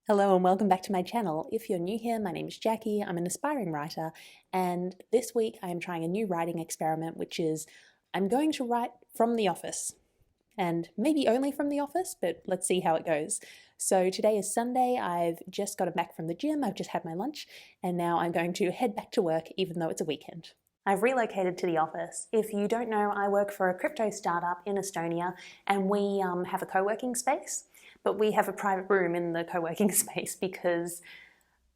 Hello and welcome back to my channel. If you're new here, my name is Jackie, I'm an aspiring writer, and this week I am trying a new writing experiment, which is I'm going to write from the office. And maybe only from the office, but let's see how it goes. So today is Sunday, I've just gotten back from the gym, I've just had my lunch, and now I'm going to head back to work even though it's a weekend. I've relocated to the office. If you don't know, I work for a crypto startup in Estonia, and we have a co-working space. But we have a private room in the co-working space because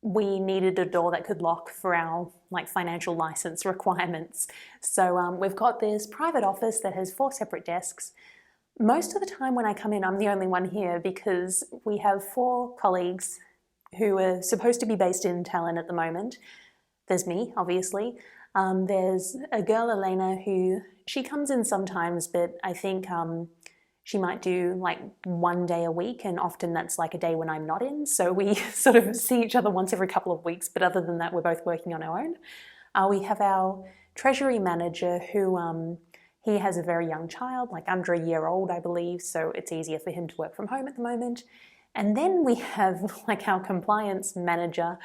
we needed a door that could lock for our financial license requirements. So we've got this private office that has 4 separate desks. Most of the time when I come in, I'm the only one here because we have 4 colleagues who are supposed to be based in Tallinn at the moment. There's me, obviously. There's a girl, Elena, who she comes in sometimes, but I think she might do like 1 day a week, and often that's like a day when I'm not in. So we sort of see each other once every couple of weeks, but other than that, we're both working on our own. We have our treasury manager who he has a very young child, like under a year old, I believe, so it's easier for him to work from home at the moment. And then we have like our compliance manager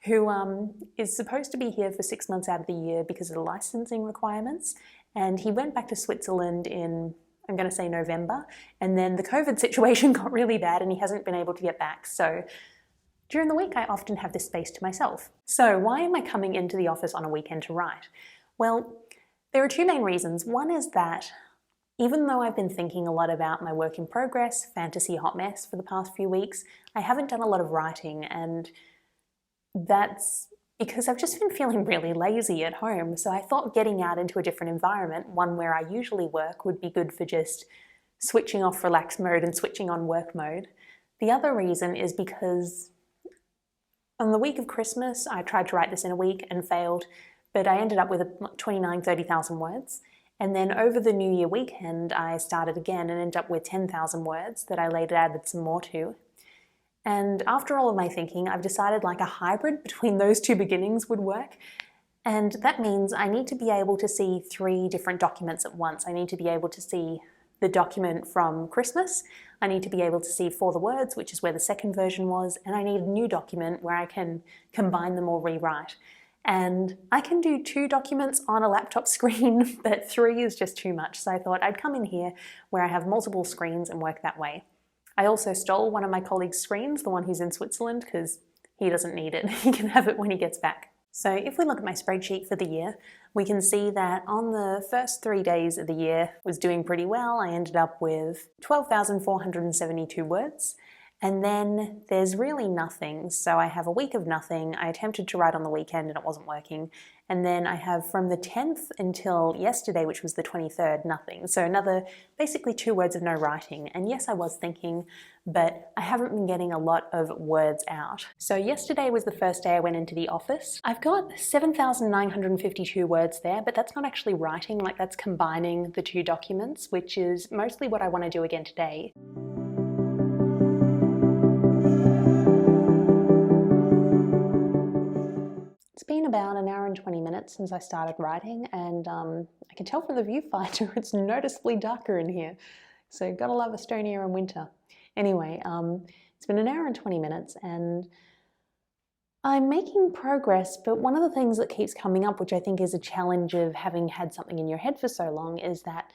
who is supposed to be here for 6 months out of the year because of the licensing requirements. And he went back to Switzerland in, I'm going to say November, and then the COVID situation got really bad and he hasn't been able to get back. So during the week, I often have this space to myself. So why am I coming into the office on a weekend to write? Well, there are 2 main reasons. One is that even though I've been thinking a lot about my work in progress, fantasy hot mess for the past few weeks, I haven't done a lot of writing, and that's because I've just been feeling really lazy at home. So I thought getting out into a different environment, one where I usually work, would be good for just switching off relax mode and switching on work mode. The other reason is because on the week of Christmas, I tried to write this in a week and failed, but I ended up with 30,000 words. And then over the New Year weekend, I started again and ended up with 10,000 words that I later added some more to. And after all of my thinking, I've decided like a hybrid between those 2 beginnings would work. And that means I need to be able to see 3 different documents at once. I need to be able to see the document from Christmas. I need to be able to see For the Words, which is where the second version was. And I need a new document where I can combine them or rewrite. And I can do 2 documents on a laptop screen, but 3 is just too much. So I thought I'd come in here where I have multiple screens and work that way. I also stole one of my colleagues' screens, the one who's in Switzerland, because he doesn't need it. He can have it when he gets back. So if we look at my spreadsheet for the year, we can see that on the first 3 days of the year was doing pretty well. I ended up with 12,472 words. And then there's really nothing. So I have a week of nothing. I attempted to write on the weekend and it wasn't working. And then I have from the 10th until yesterday, which was the 23rd, nothing. So another basically 2 words of no writing. And yes, I was thinking, but I haven't been getting a lot of words out. So yesterday was the first day I went into the office. I've got 7,952 words there, but that's not actually writing, like that's combining the 2 documents, which is mostly what I want to do again today. It's been about an hour and 20 minutes since I started writing, and I can tell from the viewfinder it's noticeably darker in here. So gotta love Estonia in winter. Anyway, it's been an hour and 20 minutes and I'm making progress, but one of the things that keeps coming up, which I think is a challenge of having had something in your head for so long, is that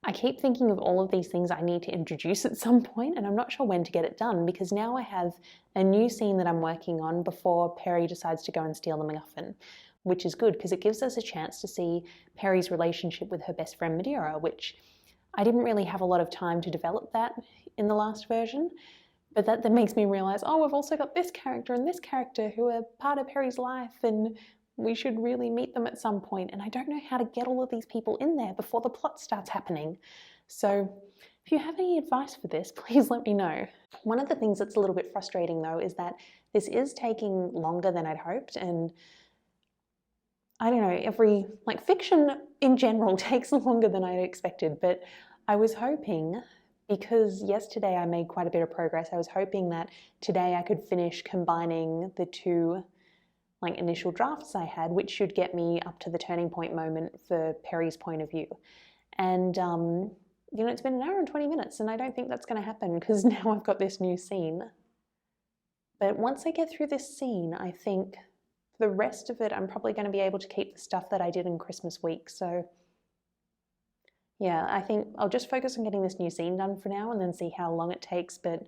I keep thinking of all of these things I need to introduce at some point, and I'm not sure when to get it done because now I have a new scene that I'm working on before Perry decides to go and steal the MacGuffin, which is good because it gives us a chance to see Perry's relationship with her best friend Madeira, which I didn't really have a lot of time to develop that in the last version. But that then makes me realize, oh, we've also got this character and this character who are part of Perry's life, and we should really meet them at some point, and I don't know how to get all of these people in there before the plot starts happening. So if you have any advice for this, please let me know. One of the things that's a little bit frustrating though is that this is taking longer than I'd hoped, and I don't know, fiction in general takes longer than I expected, but I was hoping, because yesterday I made quite a bit of progress, I was hoping that today I could finish combining the 2 initial drafts I had, which should get me up to the turning point moment for Perry's point of view. And it's been an hour and 20 minutes and I don't think that's going to happen because now I've got this new scene. But once I get through this scene, I think the rest of it, I'm probably going to be able to keep the stuff that I did in Christmas week. So yeah, I think I'll just focus on getting this new scene done for now and then see how long it takes. But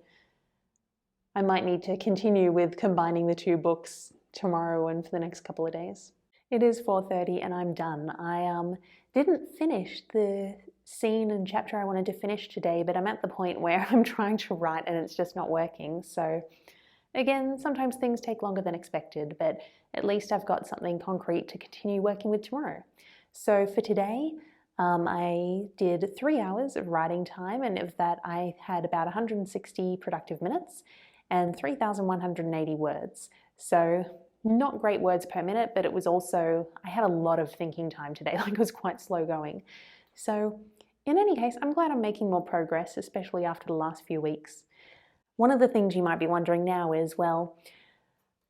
I might need to continue with combining the two books tomorrow and for the next couple of days. It is 4:30 and I'm done. I didn't finish the scene and chapter I wanted to finish today, but I'm at the point where I'm trying to write and it's just not working. So again, sometimes things take longer than expected, but at least I've got something concrete to continue working with tomorrow. So for today, I did 3 hours of writing time, and of that I had about 160 productive minutes and 3,180 words. So not great words per minute, but it was also, I had a lot of thinking time today, like it was quite slow going. So in any case, I'm glad I'm making more progress, especially after the last few weeks. One of the things you might be wondering now is, well,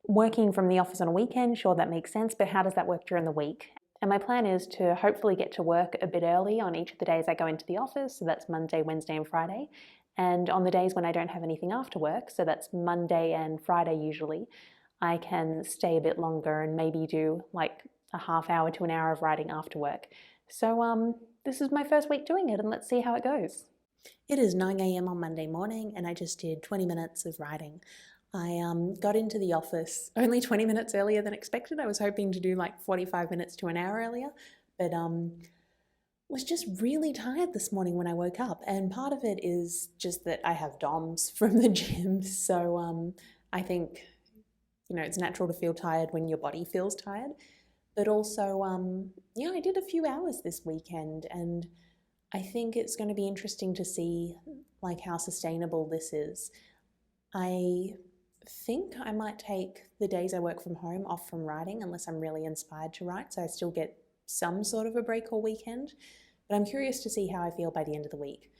working from the office on a weekend, sure, that makes sense, but how does that work during the week? And my plan is to hopefully get to work a bit early on each of the days I go into the office, so that's Monday, Wednesday, and Friday. And on the days when I don't have anything after work, so that's Monday and Friday usually, I can stay a bit longer and maybe do like a half hour to an hour of writing after work. So this is my first week doing it, and let's see how it goes. It is 9 a.m. on Monday morning and I just did 20 minutes of writing. I got into the office only 20 minutes earlier than expected. I was hoping to do like 45 minutes to an hour earlier, but was just really tired this morning when I woke up. And part of it is just that I have DOMs from the gym. So I think, you know, it's natural to feel tired when your body feels tired. But also, yeah, I did a few hours this weekend and I think it's going to be interesting to see like how sustainable this is. I think I might take the days I work from home off from writing unless I'm really inspired to write, so I still get some sort of a break all weekend. But I'm curious to see how I feel by the end of the week.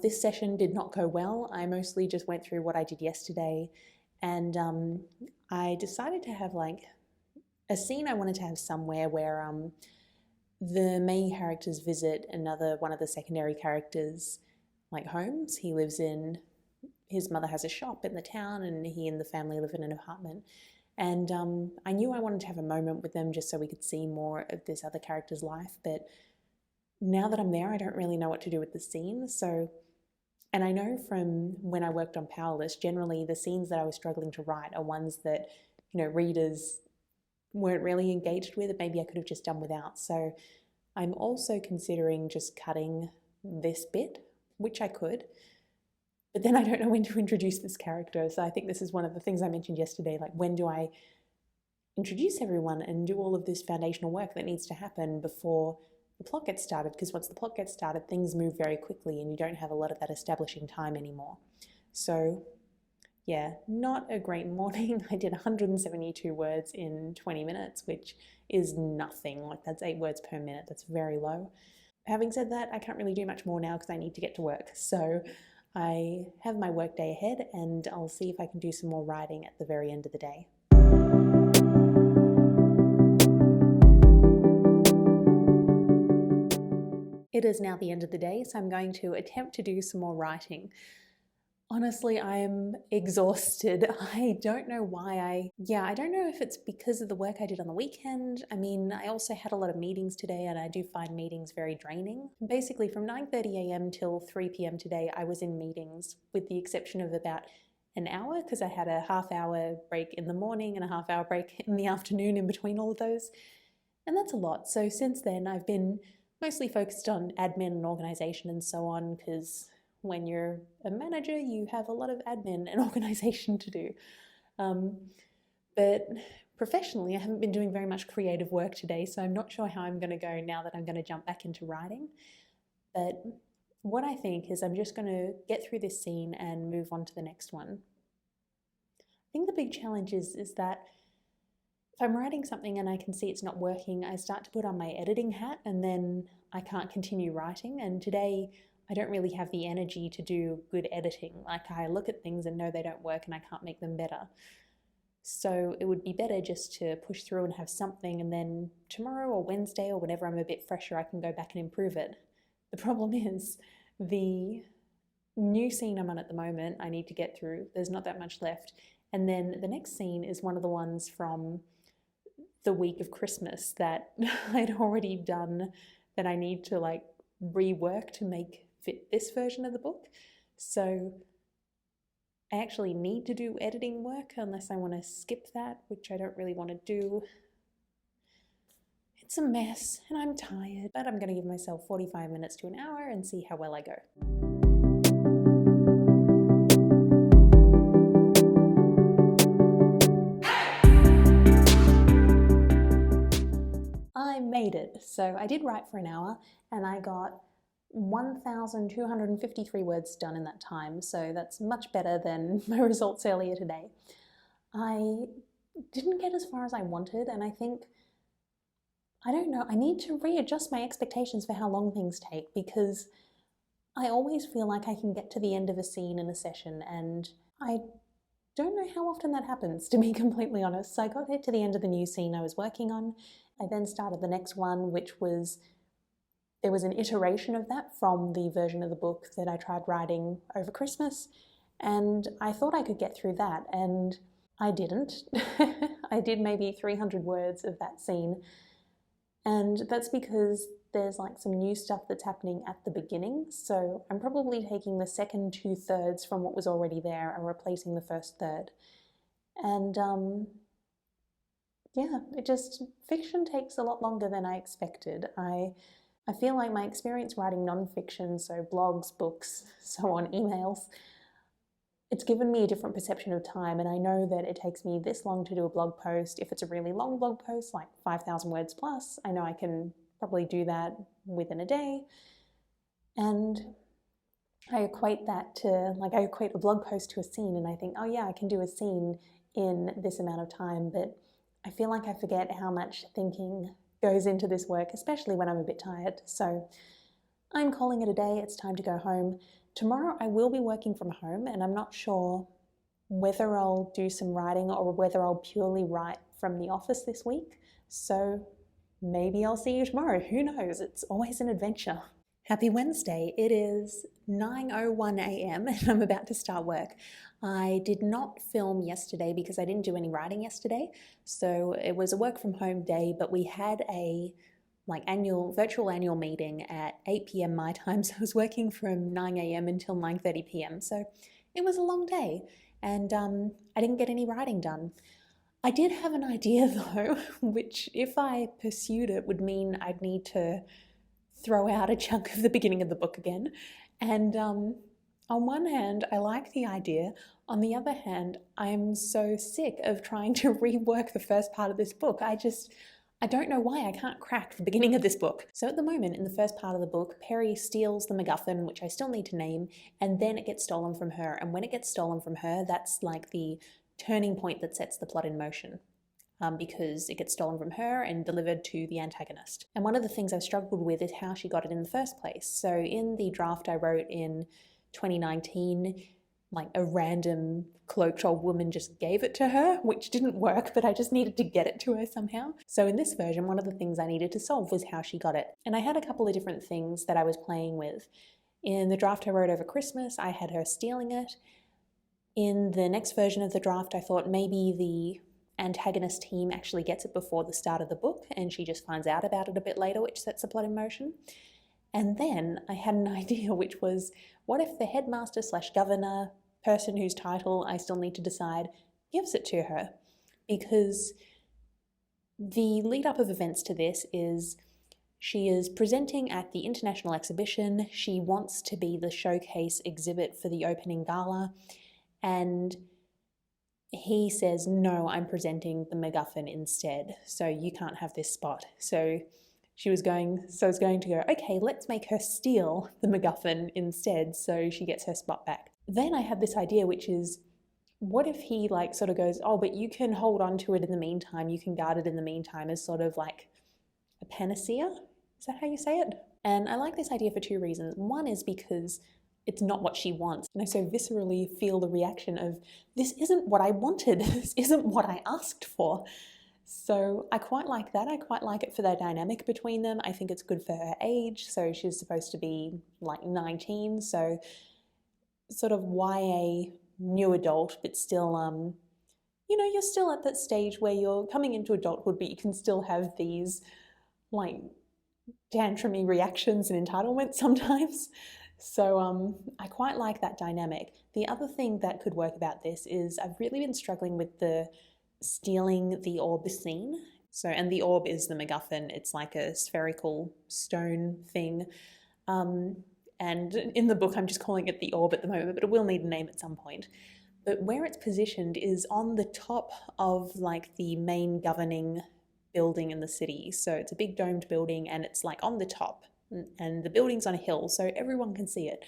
This session did not go well. I mostly just went through what I did yesterday, and I decided to have like a scene I wanted to have somewhere where the main characters visit another one of the secondary characters' like homes. He lives in, his mother has a shop in the town and he and the family live in an apartment. And I knew I wanted to have a moment with them just so we could see more of this other character's life. But now that I'm there, I don't really know what to do with the scenes. So, and I know from when I worked on Powerless, generally the scenes that I was struggling to write are ones that, you know, readers weren't really engaged with, maybe I could have just done without. So I'm also considering just cutting this bit, which I could, but then I don't know when to introduce this character. So I think this is one of the things I mentioned yesterday, like when do I introduce everyone and do all of this foundational work that needs to happen before the plot gets started? Because once the plot gets started, things move very quickly and you don't have a lot of that establishing time anymore. So yeah, not a great morning. I did 172 words in 20 minutes, which is nothing. Like that's 8 words per minute. That's very low. Having said that, I can't really do much more now because I need to get to work. So I have my work day ahead and I'll see if I can do some more writing at the very end of the day. It is now the end of the day, so I'm going to attempt to do some more writing. Honestly, I'm exhausted. I don't know why I don't know if it's because of the work I did on the weekend. I mean, I also had a lot of meetings today and I do find meetings very draining. Basically from 9:30 a.m. till 3 p.m. today, I was in meetings with the exception of about an hour because I had a half-hour break in the morning and a half-hour break in the afternoon in between all of those. And that's a lot. So since then, I've been mostly focused on admin and organization and so on because when you're a manager, you have a lot of admin and organization to do. But professionally, I haven't been doing very much creative work today, so I'm not sure how I'm going to go now that I'm going to jump back into writing. But what I think is I'm just going to get through this scene and move on to the next one. I think the big challenge is that if I'm writing something and I can see it's not working, I start to put on my editing hat and then I can't continue writing. And today, I don't really have the energy to do good editing. Like I look at things and know they don't work and I can't make them better. So it would be better just to push through and have something and then tomorrow or Wednesday or whenever I'm a bit fresher, I can go back and improve it. The problem is the new scene I'm on at the moment, I need to get through. There's not that much left. And then the next scene is one of the ones from the week of Christmas that I'd already done that I need to like rework to make fit this version of the book. So I actually need to do editing work unless I want to skip that, which I don't really want to do. It's a mess and I'm tired, but I'm going to give myself 45 minutes to an hour and see how well I go. I made it. So I did write for an hour and I got 1,253 words done in that time, so that's much better than my results earlier today. I didn't get as far as I wanted, and I think, I don't know, I need to readjust my expectations for how long things take, because I always feel like I can get to the end of a scene in a session, and I don't know how often that happens, to be completely honest. So I got to the end of the new scene I was working on. I then started the next one, which was, there was an iteration of that from the version of the book that I tried writing over Christmas, and I thought I could get through that, and I didn't. I did maybe 300 words of that scene, and that's because there's like some new stuff that's happening at the beginning, so I'm probably taking the second 2/3 from what was already there and replacing the first third. And yeah, fiction takes a lot longer than I expected. I feel like my experience writing non-fiction, so blogs, books, so on, emails, it's given me a different perception of time, and I know that it takes me this long to do a blog post. If it's a really long blog post, like 5,000 words plus, I know I can probably do that within a day. And I equate that to, like, I equate a blog post to a scene, and I think, oh yeah, I can do a scene in this amount of time, but I feel like I forget how much thinking goes into this work, especially when I'm a bit tired. So I'm calling it a day. It's time to go home. Tomorrow I will be working from home, and I'm not sure whether I'll do some writing or whether I'll purely write from the office this week. So maybe I'll see you tomorrow. Who knows? It's always an adventure. Happy Wednesday. It is 9:01 a.m. and I'm about to start work. I did not film yesterday because I didn't do any writing yesterday. So it was a work from home day, but we had a virtual annual meeting at 8 p.m. my time. So I was working from 9 a.m. until 9:30 p.m. So it was a long day, and I didn't get any writing done. I did have an idea though, which if I pursued it would mean I'd need to throw out a chunk of the beginning of the book again. And on one hand, I like the idea. On the other hand, I'm so sick of trying to rework the first part of this book. I don't know why I can't crack the beginning of this book. So at the moment, in the first part of the book, Perry steals the MacGuffin, which I still need to name, and then it gets stolen from her. And when it gets stolen from her, that's like the turning point that sets the plot in motion. Because it gets stolen from her and delivered to the antagonist. And one of the things I've struggled with is how she got it in the first place. So in the draft I wrote in 2019, like a random cloaked old woman just gave it to her, which didn't work, but I just needed to get it to her somehow. So in this version, one of the things I needed to solve was how she got it. And I had a couple of different things that I was playing with. In the draft I wrote over Christmas, I had her stealing it. In the next version of the draft, I thought maybe the antagonist team actually gets it before the start of the book and she just finds out about it a bit later, which sets the plot in motion. And then I had an idea, which was, what if the headmaster/governor, person whose title I still need to decide, gives it to her? Because the lead up of events to this is she is presenting at the international exhibition. She wants to be the showcase exhibit for the opening gala, and he says, no, I'm presenting the MacGuffin instead, so you can't have this spot. So I was going to go, okay, let's make her steal the MacGuffin instead so she gets her spot back. Then I had this idea, which is, what if he sort of goes, oh, but you can hold on to it in the meantime, you can guard it in the meantime, as sort of like a panacea? Is that how you say it? And I like this idea for two reasons. One is because it's not what she wants. And I so viscerally feel the reaction of, this isn't what I wanted. This isn't what I asked for. So I quite like that. I quite like it for their dynamic between them. I think it's good for her age. So she's supposed to be like 19. So sort of YA new adult, but still you know, you're still at that stage where you're coming into adulthood, but you can still have these like tantrumy reactions and entitlements sometimes. So I quite like that dynamic. The other thing that could work about this is I've really been struggling with the stealing the orb scene. So, and the orb is the MacGuffin. It's like a spherical stone thing. Um, and in the book, I'm just calling it the orb at the moment, but it will need a name at some point. But where it's positioned is on the top of like the main governing building in the city. So it's a big domed building and it's like on the top, and the building's on a hill, so everyone can see it.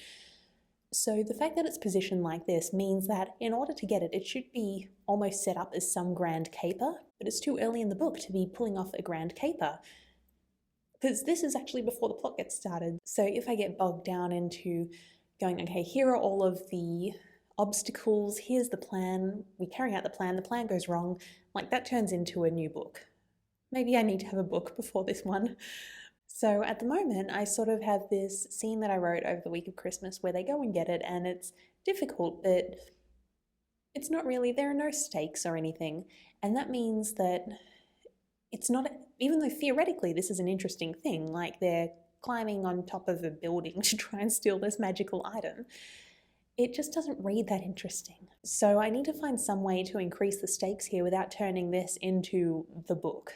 So the fact that it's positioned like this means that in order to get it, it should be almost set up as some grand caper, but it's too early in the book to be pulling off a grand caper, because this is actually before the plot gets started. So if I get bogged down into going, okay, here are all of the obstacles, here's the plan, we carry out the plan goes wrong, like that turns into a new book. Maybe I need to have a book before this one. So at the moment, I sort of have this scene that I wrote over the week of Christmas where they go and get it, and it's difficult, but it's not really, there are no stakes or anything. And that means that it's not, even though theoretically this is an interesting thing, like they're climbing on top of a building to try and steal this magical item, it just doesn't read that interesting. So I need to find some way to increase the stakes here without turning this into the book.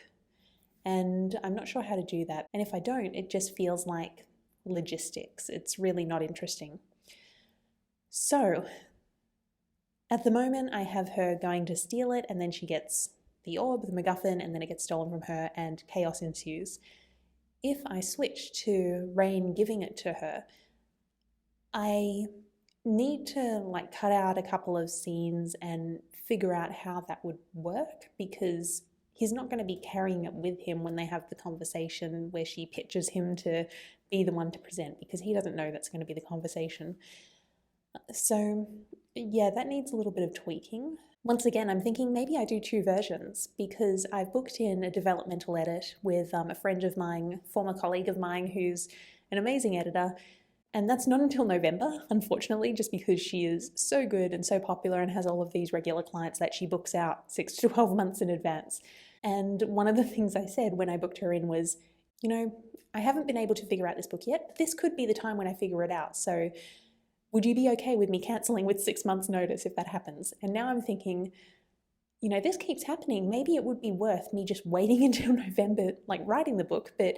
And I'm not sure how to do that. And if I don't, it just feels like logistics. It's really not interesting. So at the moment, I have her going to steal it, and then she gets the orb, the MacGuffin, and then it gets stolen from her, and chaos ensues. If I switch to Rain giving it to her, I need to like cut out a couple of scenes and figure out how that would work, because he's not going to be carrying it with him when they have the conversation where she pitches him to be the one to present, because he doesn't know that's going to be the conversation. So yeah, that needs a little bit of tweaking. Once again, I'm thinking maybe I do two versions, because I've booked in a developmental edit with a friend of mine, former colleague of mine, who's an amazing editor. And that's not until November, unfortunately, just because she is so good and so popular and has all of these regular clients that she books out 6 to 12 months in advance. And one of the things I said when I booked her in was, you know, I haven't been able to figure out this book yet, but this could be the time when I figure it out. So would you be okay with me cancelling with 6 months notice if that happens? And now I'm thinking, you know, this keeps happening. Maybe it would be worth me just waiting until November, like writing the book, but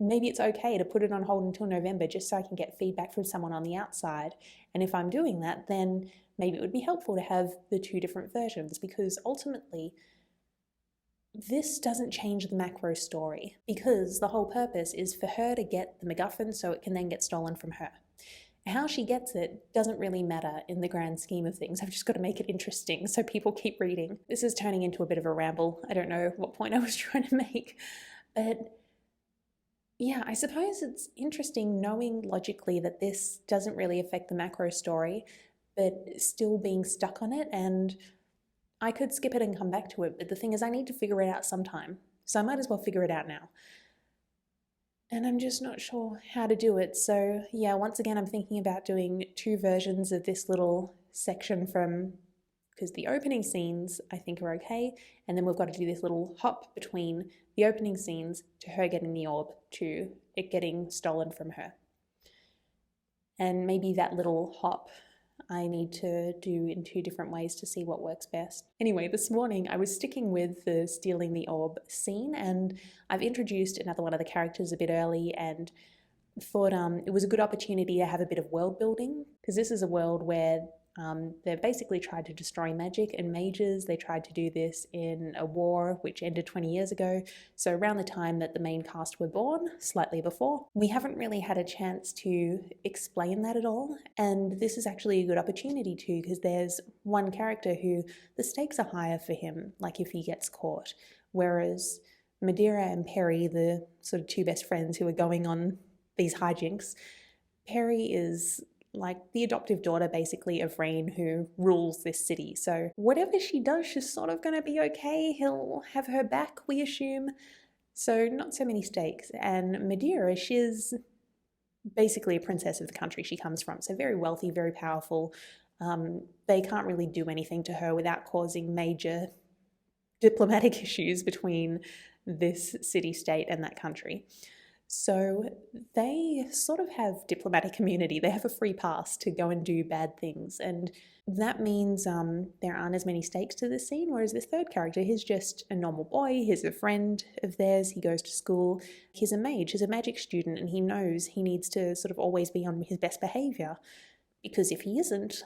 maybe it's okay to put it on hold until November just so I can get feedback from someone on the outside. And if I'm doing that, then maybe it would be helpful to have the two different versions, because ultimately this doesn't change the macro story, because the whole purpose is for her to get the MacGuffin so it can then get stolen from her. How she gets it doesn't really matter in the grand scheme of things. I've just got to make it interesting so people keep reading. This is turning into a bit of a ramble. I don't know what point I was trying to make, but yeah, I suppose it's interesting knowing logically that this doesn't really affect the macro story, but still being stuck on it, and I could skip it and come back to it, but the thing is I need to figure it out sometime, so I might as well figure it out now. And I'm just not sure how to do it, so yeah, once again I'm thinking about doing two versions of this little section from, because the opening scenes I think are okay, and then we've got to do this little hop between the opening scenes to her getting the orb to it getting stolen from her. And maybe that little hop I need to do in two different ways to see what works best. Anyway, this morning I was sticking with the stealing the orb scene, and I've introduced another one of the characters a bit early and thought it was a good opportunity to have a bit of world building, because this is a world where they've basically tried to destroy magic and mages. They tried to do this in a war which ended 20 years ago, so around the time that the main cast were born, slightly before. We haven't really had a chance to explain that at all, and this is actually a good opportunity to, because there's one character who the stakes are higher for him, like if he gets caught, whereas Madeira and Perry, the sort of two best friends who are going on these hijinks, Perry is like the adoptive daughter basically of Rain, who rules this city. So whatever she does, she's sort of going to be okay. He'll have her back, we assume. So not so many stakes. And Madeira, she's basically a princess of the country she comes from. So very wealthy, very powerful. they can't really do anything to her without causing major diplomatic issues between this city-state and that country. So they sort of have diplomatic immunity. They have a free pass to go and do bad things. And that means there aren't as many stakes to this scene, whereas this third character, he's just a normal boy, he's a friend of theirs, he goes to school, he's a mage, he's a magic student, and he knows he needs to sort of always be on his best behavior, because if he isn't,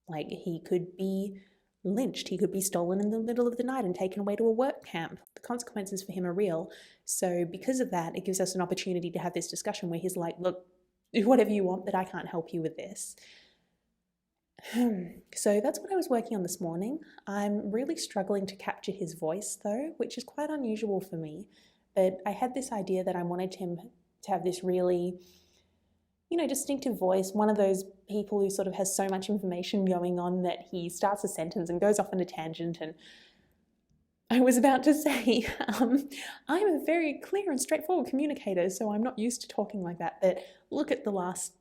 like, he could be lynched, he could be stolen in the middle of the night and taken away to a work camp. The consequences for him are real. So because of that, it gives us an opportunity to have this discussion where he's like, look, do whatever you want, but I can't help you with this. So that's what I was working on this morning. I'm really struggling to capture his voice though, which is quite unusual for me. But I had this idea that I wanted him to have this really, distinctive voice, one of those people who sort of has so much information going on that he starts a sentence and goes off on a tangent. And I was about to say, I'm a very clear and straightforward communicator, so I'm not used to talking like that. But look at the last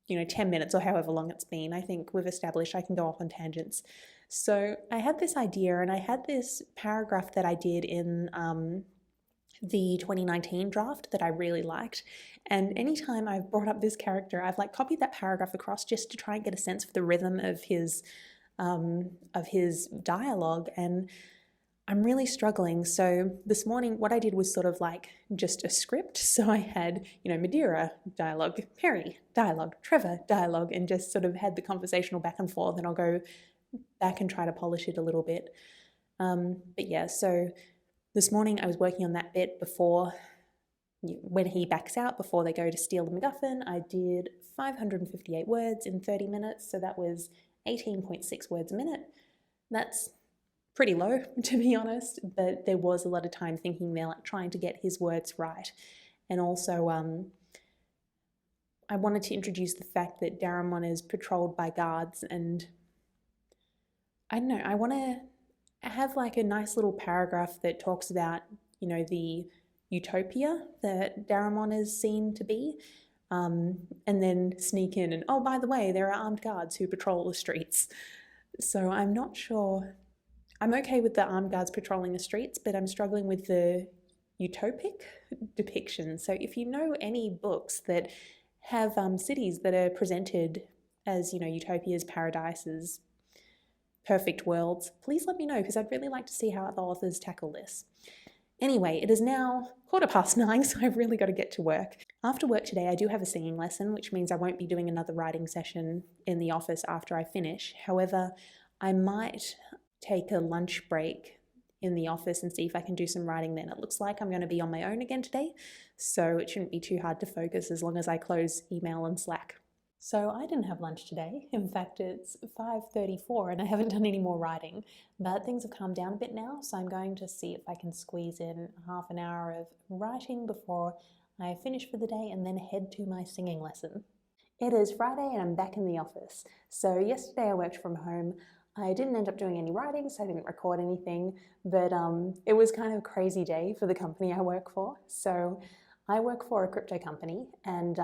10 minutes or however long it's been. I think we've established I can go off on tangents. So I had this idea, and I had this paragraph that I did in the 2019 draft that I really liked. And anytime I've brought up this character, I've copied that paragraph across just to try and get a sense for the rhythm of his dialogue. And I'm really struggling. So this morning, what I did was sort of just a script. So I had, Madeira dialogue, Perry dialogue, Trevor dialogue, and just sort of had the conversational back and forth, and I'll go back and try to polish it a little bit. But yeah, so this morning I was working on that bit before, when he backs out, before they go to steal the MacGuffin. I did 558 words in 30 minutes, so that was 18.6 words a minute. That's pretty low, to be honest, but there was a lot of time thinking there, trying to get his words right. And also, I wanted to introduce the fact that Daramon is patrolled by guards, and I don't know, I want to have a nice little paragraph that talks about, the utopia that Daramon is seen to be, and then sneak in and, oh, by the way, there are armed guards who patrol the streets. So I'm not sure. I'm okay with the armed guards patrolling the streets, but I'm struggling with the utopic depiction. So if you know any books that have cities that are presented as, utopias, paradises, perfect worlds, please let me know, because I'd really like to see how other authors tackle this. Anyway, it is now 9:15, so I've really got to get to work. After work today, I do have a singing lesson, which means I won't be doing another writing session in the office after I finish. However, I might take a lunch break in the office and see if I can do some writing then. It looks like I'm going to be on my own again today, so it shouldn't be too hard to focus as long as I close email and Slack. So I didn't have lunch today. In fact, it's 5:34 and I haven't done any more writing, but things have calmed down a bit now, so I'm going to see if I can squeeze in half an hour of writing before I finish for the day and then head to my singing lesson. It is Friday and I'm back in the office. So yesterday I worked from home. I didn't end up doing any writing, so I didn't record anything, but it was kind of a crazy day for the company I work for. So I work for a crypto company, and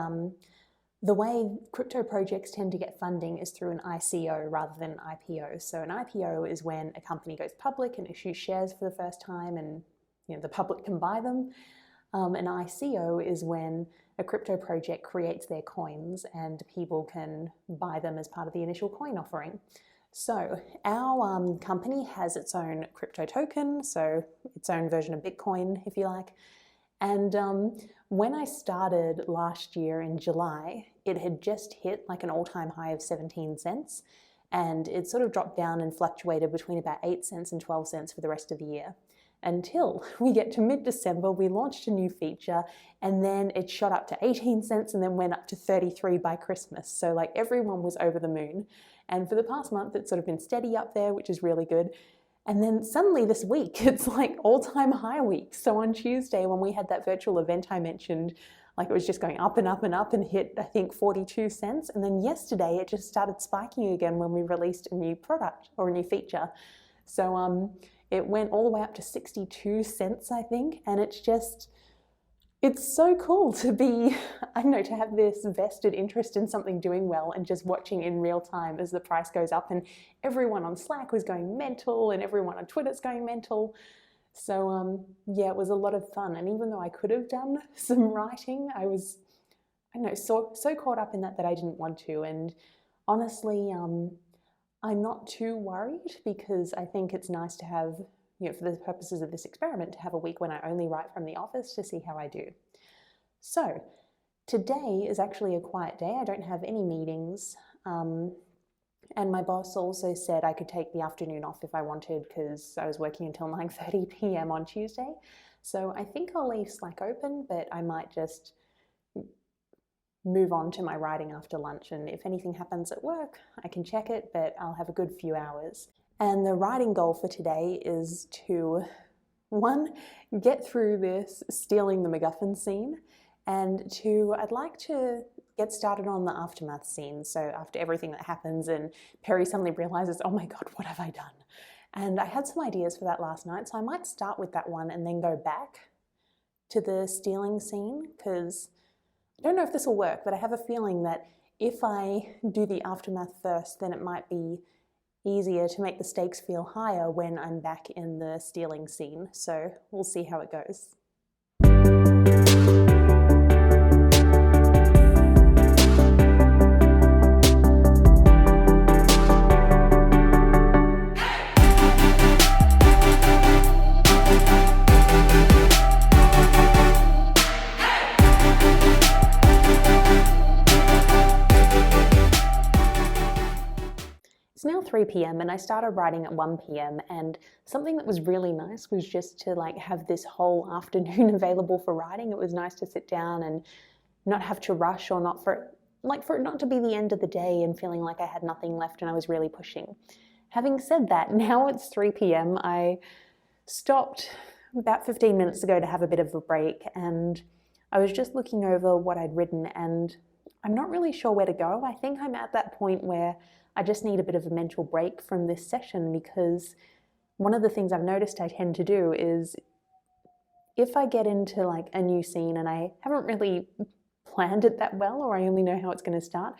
the way crypto projects tend to get funding is through an ICO rather than an IPO. So an IPO is when a company goes public and issues shares for the first time, and the public can buy them. An ICO is when a crypto project creates their coins and people can buy them as part of the initial coin offering. So our company has its own crypto token, so its own version of Bitcoin, if you like. And when I started last year in July, it had just hit an all-time high of 17 cents, and it sort of dropped down and fluctuated between about 8 cents and 12 cents for the rest of the year. Until we get to mid-December, we launched a new feature, and then it shot up to 18 cents and then went up to 33 by Christmas. So everyone was over the moon. And for the past month, it's sort of been steady up there, which is really good. And then suddenly this week, it's all-time high week. So on Tuesday, when we had that virtual event I mentioned, it was just going up and up and up and hit, I think, 42 cents. And then yesterday, it just started spiking again when we released a new product or a new feature. So it went all the way up to 62 cents, I think. And it's just, It's so cool to be, I don't know, to have this vested interest in something doing well and just watching in real time as the price goes up, and everyone on Slack was going mental and everyone on Twitter's going mental. So yeah, it was a lot of fun. And even though I could have done some writing, I was, I don't know, so caught up in that I didn't want to. And honestly, I'm not too worried, because I think it's nice to have, you know, for the purposes of this experiment, to have a week when I only write from the office to see how I do. So today is actually a quiet day. I don't have any meetings. And my boss also said I could take the afternoon off if I wanted, because I was working until 9:30 p.m. on Tuesday. So I think I'll leave Slack open, but I might just move on to my writing after lunch. And if anything happens at work, I can check it, but I'll have a good few hours. And the writing goal for today is to, one, get through this stealing the MacGuffin scene, and two, I'd like to get started on the aftermath scene. So after everything that happens and Perry suddenly realizes, oh my God, what have I done? And I had some ideas for that last night, so I might start with that one and then go back to the stealing scene, because I don't know if this will work, but I have a feeling that if I do the aftermath first, then it might be easier to make the stakes feel higher when I'm back in the stealing scene. So we'll see how it goes. It's now 3 p.m. and I started writing at 1 p.m. and something that was really nice was just to have this whole afternoon available for writing. It was nice to sit down and not have to rush, or not for it not to be the end of the day and feeling like I had nothing left and I was really pushing. Having said that, now it's 3 p.m. I stopped about 15 minutes ago to have a bit of a break, and I was just looking over what I'd written, and I'm not really sure where to go. I think I'm at that point where I just need a bit of a mental break from this session, because one of the things I've noticed I tend to do is if I get into a new scene and I haven't really planned it that well, or I only know how it's going to start,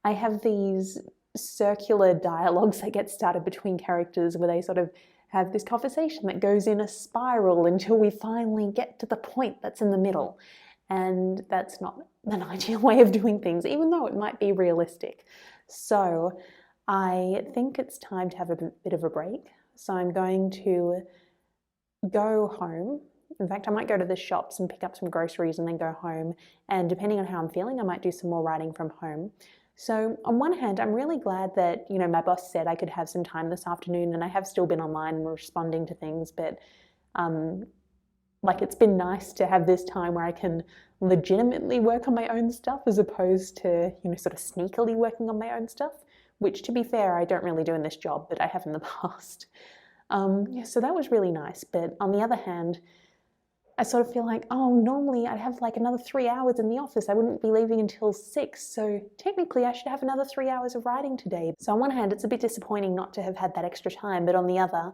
I have these circular dialogues that get started between characters where they sort of have this conversation that goes in a spiral until we finally get to the point that's in the middle. And that's not an ideal way of doing things, even though it might be realistic. So I think it's time to have a bit of a break. So I'm going to go home. In fact, I might go to the shops and pick up some groceries and then go home. And depending on how I'm feeling, I might do some more writing from home. So on one hand, I'm really glad that, my boss said I could have some time this afternoon, and I have still been online and responding to things, but it's been nice to have this time where I can legitimately work on my own stuff, as opposed to, sort of sneakily working on my own stuff, which, to be fair, I don't really do in this job, but I have in the past. So that was really nice. But on the other hand, I sort of feel like, normally I'd have another 3 hours in the office. I wouldn't be leaving until 6. So technically I should have another 3 hours of writing today. So on one hand, it's a bit disappointing not to have had that extra time. But on the other,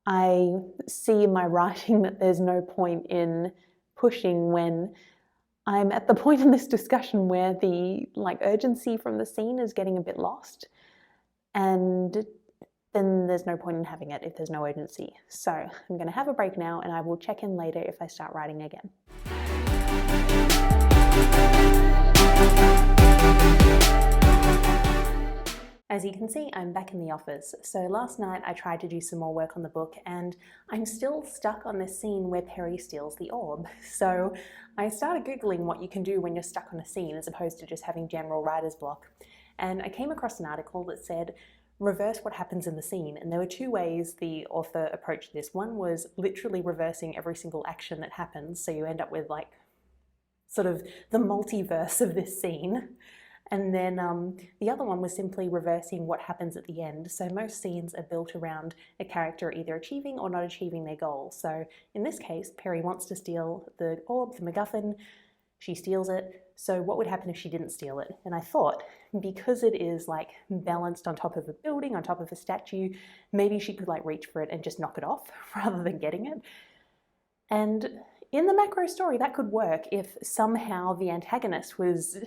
I see in my writing that there's no point in pushing when I'm at the point in this discussion where the urgency from the scene is getting a bit lost. And then there's no point in having it if there's no urgency. So I'm going to have a break now, and I will check in later if I start writing again. As you can see, I'm back in the office. So last night I tried to do some more work on the book, and I'm still stuck on this scene where Perry steals the orb. So I started Googling what you can do when you're stuck on a scene as opposed to just having general writer's block. And I came across an article that said, reverse what happens in the scene. And there were two ways the author approached this. One was literally reversing every single action that happens. So you end up with sort of the multiverse of this scene. And then the other one was simply reversing what happens at the end. So most scenes are built around a character either achieving or not achieving their goal. So in this case, Perry wants to steal the orb, the MacGuffin. She steals it. So what would happen if she didn't steal it? And I thought, because it is balanced on top of a building, on top of a statue, maybe she could reach for it and just knock it off rather than getting it. And in the macro story, that could work if somehow the antagonist was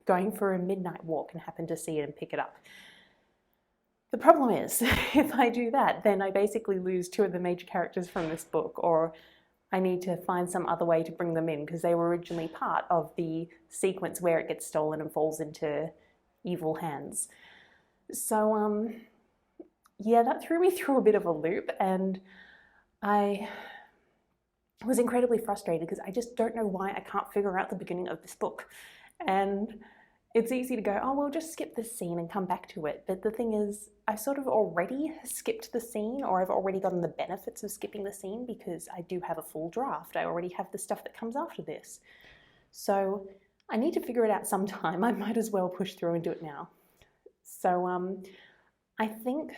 going for a midnight walk and happened to see it and pick it up. The problem is, if I do that, then I basically lose two of the major characters from this book, or I need to find some other way to bring them in because they were originally part of the sequence where it gets stolen and falls into evil hands. So, yeah, that threw me through a bit of a loop, and I was incredibly frustrated because I just don't know why I can't figure out the beginning of this book. And it's easy to go, oh, well, just skip this scene and come back to it. But the thing is, I sort of already skipped the scene, or I've already gotten the benefits of skipping the scene because I do have a full draft. I already have the stuff that comes after this. So I need to figure it out sometime. I might as well push through and do it now. So I think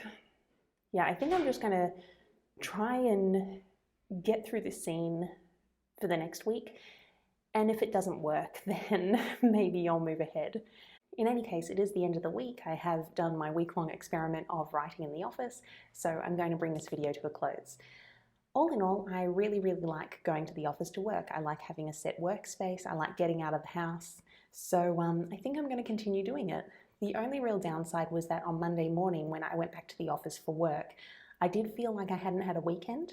I'm just going to try and get through this scene for the next week. And if it doesn't work, then maybe I'll move ahead. In any case, it is the end of the week. I have done my week-long experiment of writing in the office, so I'm going to bring this video to a close. All in all, I really like going to the office to work. I like having a set workspace. I like getting out of the house. So I think I'm going to continue doing it. The only real downside was that on Monday morning when I went back to the office for work, I did feel like I hadn't had a weekend.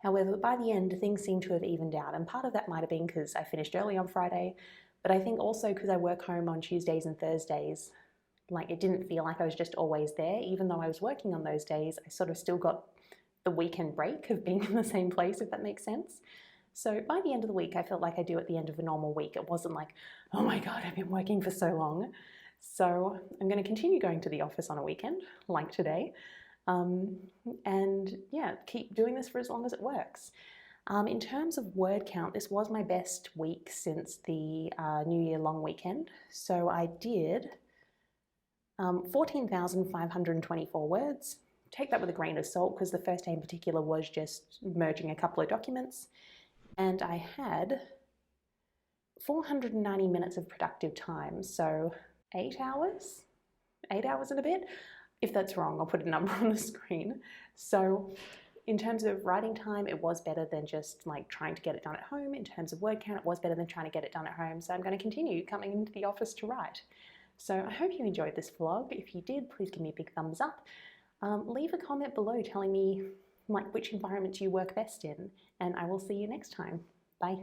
However, by the end, things seem to have evened out, and part of that might have been because I finished early on Friday, but I think also because I work home on Tuesdays and Thursdays, like it didn't feel like I was just always there. Even though I was working on those days, I sort of still got the weekend break of being in the same place, if that makes sense. So by the end of the week, I felt like I do at the end of a normal week. It wasn't like, oh my God, I've been working for so long. So I'm going to continue going to the office on a weekend, like today. And yeah, keep doing this for as long as it works. In terms of word count, this was my best week since the New Year long weekend. So I did 14,524 words. Take that with a grain of salt because the first day in particular was just merging a couple of documents. And I had 490 minutes of productive time, so 8 hours? 8 hours and a bit? If that's wrong, I'll put a number on the screen. So in terms of writing time, it was better than just like trying to get it done at home. In terms of word count, it was better than trying to get it done at home. So I'm going to continue coming into the office to write. So I hope you enjoyed this vlog. If you did, please give me a big thumbs up. Leave a comment below telling me like which environment you work best in, and I will see you next time. Bye.